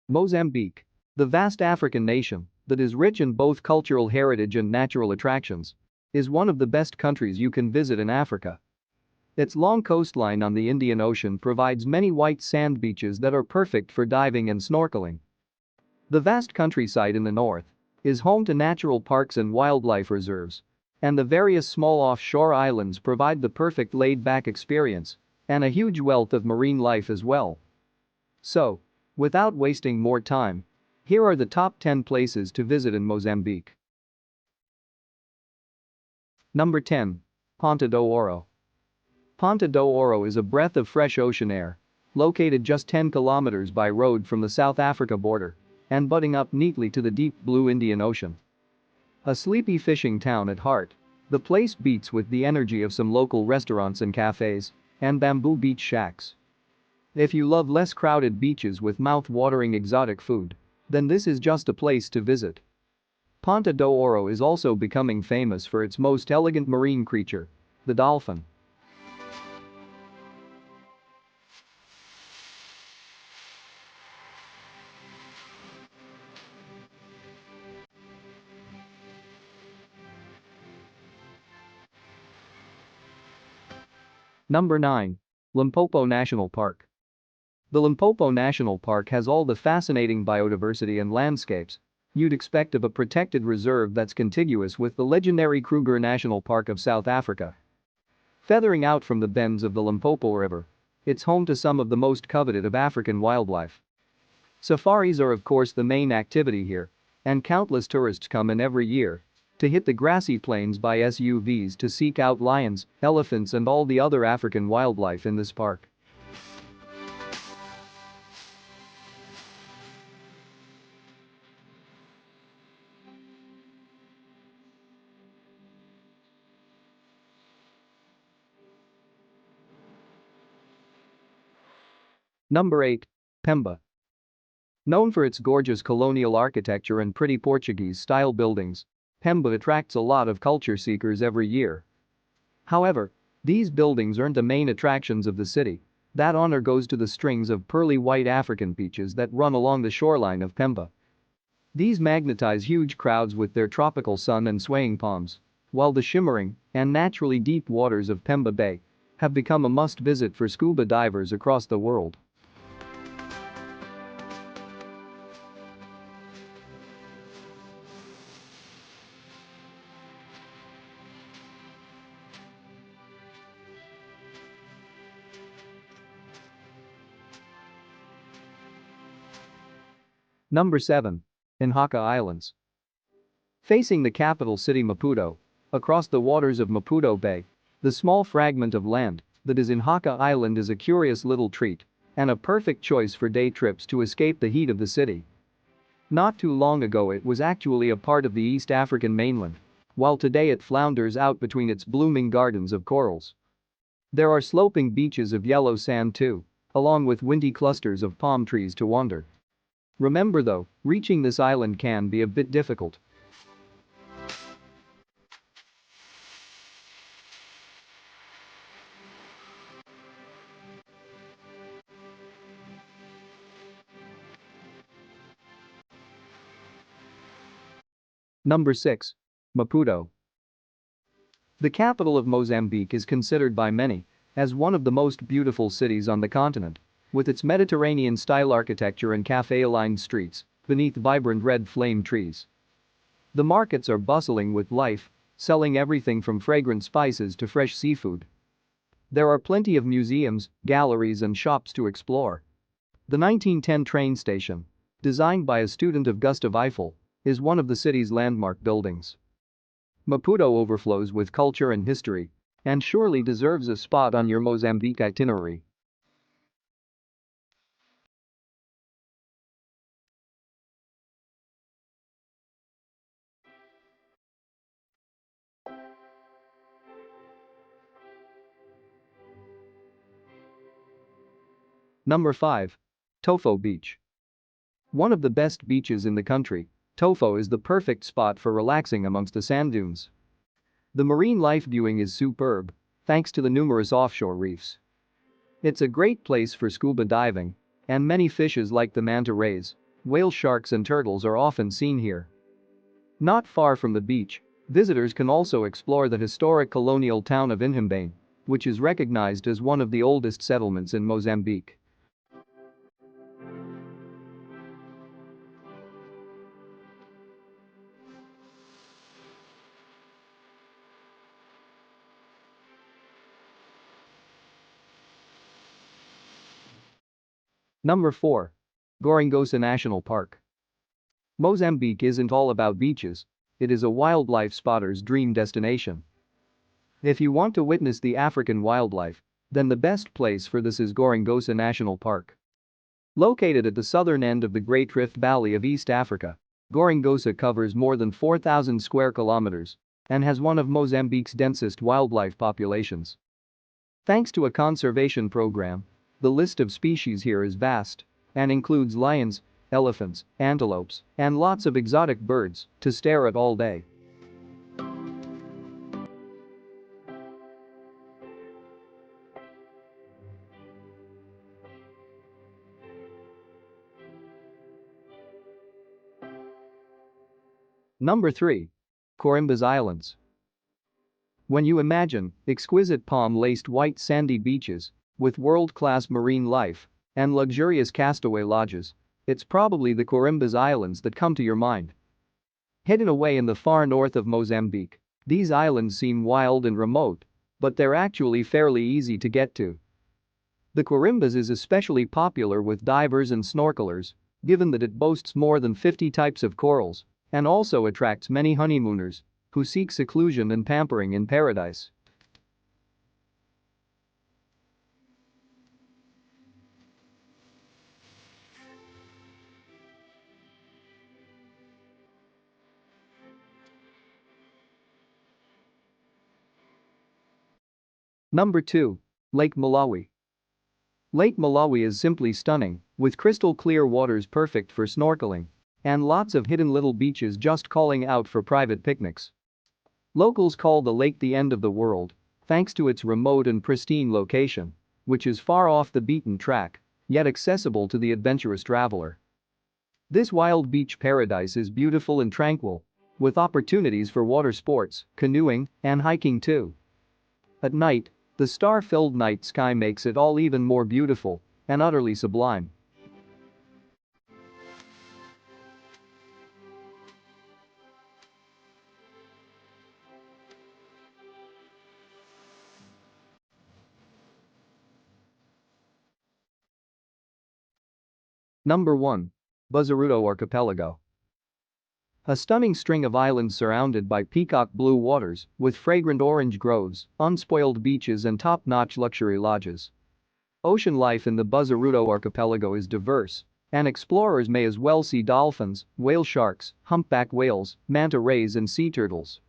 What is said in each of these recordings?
Mozambique. The vast African nation that is rich in both cultural heritage and natural attractions is one of the best countries you can visit in Africa. Its long coastline on the Indian Ocean provides many white sand beaches that are perfect for diving and snorkeling. The vast countryside in the north is home to natural parks and wildlife reserves, and the various small offshore islands provide the perfect laid-back experience and a huge wealth of marine life as well. So, without wasting more time, here are the top 10 places to visit in Mozambique. Number 10. Ponta do Ouro. Ponta do Ouro is a breath of fresh ocean air, located just 10 kilometers by road from the South Africa border and butting up neatly to the deep blue Indian Ocean. A sleepy fishing town at heart, the place beats with the energy of some local restaurants and cafes and bamboo beach shacks. If you love less crowded beaches with mouth-watering exotic food, then this is just a place to visit. Ponta do Ouro is also becoming famous for its most elegant marine creature, the dolphin. Number 9. Limpopo National Park. The Limpopo National Park has all the fascinating biodiversity and landscapes you'd expect of a protected reserve that's contiguous with the legendary Kruger National Park of South Africa. Feathering out from the bends of the Limpopo River, it's home to some of the most coveted of African wildlife. Safaris are of course the main activity here, and countless tourists come in every year to hit the grassy plains by SUVs to seek out lions, elephants and all the other African wildlife in this park. Number 8. Pemba. Known for its gorgeous colonial architecture and pretty Portuguese-style buildings, Pemba attracts a lot of culture seekers every year. However, these buildings aren't the main attractions of the city. That honor goes to the strings of pearly white African beaches that run along the shoreline of Pemba. These magnetize huge crowds with their tropical sun and swaying palms, while the shimmering and naturally deep waters of Pemba Bay have become a must-visit for scuba divers across the world. Number 7. Inhaka Islands. Facing the capital city Maputo, across the waters of Maputo Bay, the small fragment of land that is Inhaka Island is a curious little treat and a perfect choice for day trips to escape the heat of the city. Not too long ago it was actually a part of the East African mainland, while today it flounders out between its blooming gardens of corals. There are sloping beaches of yellow sand too, along with windy clusters of palm trees to wander. Remember though, reaching this island can be a bit difficult. Number 6. Maputo. The capital of Mozambique is considered by many as one of the most beautiful cities on the continent, with its Mediterranean-style architecture and cafe-aligned streets beneath vibrant red flame trees. The markets are bustling with life, selling everything from fragrant spices to fresh seafood. There are plenty of museums, galleries and shops to explore. The 1910 train station, designed by a student of Gustav Eiffel, is one of the city's landmark buildings. Maputo overflows with culture and history and surely deserves a spot on your Mozambique itinerary. Number 5. Tofo Beach. One of the best beaches in the country, Tofo is the perfect spot for relaxing amongst the sand dunes. The marine life viewing is superb, thanks to the numerous offshore reefs. It's a great place for scuba diving, and many fishes like the manta rays whale sharks and turtles are often seen here. Not far from the beach, visitors can also explore the historic colonial town of Inhambane, which is recognized as one of the oldest settlements in Mozambique. Number 4. Gorongosa National Park. Mozambique isn't all about beaches, it is a wildlife spotter's dream destination. If you want to witness the African wildlife, then the best place for this is Gorongosa National Park. Located at the southern end of the Great Rift Valley of East Africa, Gorongosa covers more than 4,000 square kilometers and has one of Mozambique's densest wildlife populations. Thanks to a conservation program, the list of species here is vast and includes lions, elephants, antelopes, and lots of exotic birds to stare at all day. Number 3. Coimbras Islands. When you imagine exquisite palm-laced white sandy beaches with world-class marine life and luxurious castaway lodges, it's probably the Coimbras Islands that come to your mind. Hidden away in the far north of Mozambique, these islands seem wild and remote, but they're actually fairly easy to get to. The Coimbras is especially popular with divers and snorkelers, given that it boasts more than 50 types of corals and also attracts many honeymooners who seek seclusion and pampering in paradise. Number 2. Lake Malawi. Lake Malawi is simply stunning, with crystal clear waters perfect for snorkeling and lots of hidden little beaches just calling out for private picnics. Locals call the lake the end of the world, thanks to its remote and pristine location, which is far off the beaten track, yet accessible to the adventurous traveler. This wild beach paradise is beautiful and tranquil, with opportunities for water sports, canoeing, and hiking too. At night, the star-filled night sky makes it all even more beautiful and utterly sublime. Number 1. Buzaruto Archipelago. A stunning string of islands surrounded by peacock blue waters with fragrant orange groves, unspoiled beaches and top-notch luxury lodges. Ocean life in the Buzaruto Archipelago is diverse, and explorers may as well see dolphins, whale sharks, humpback whales, manta rays and sea turtles.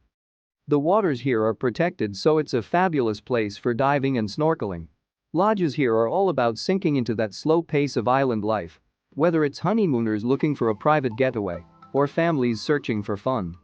The waters here are protected, so it's a fabulous place for diving and snorkeling. Lodges here are all about sinking into that slow pace of island life, whether it's honeymooners looking for a private getaway or families searching for fun.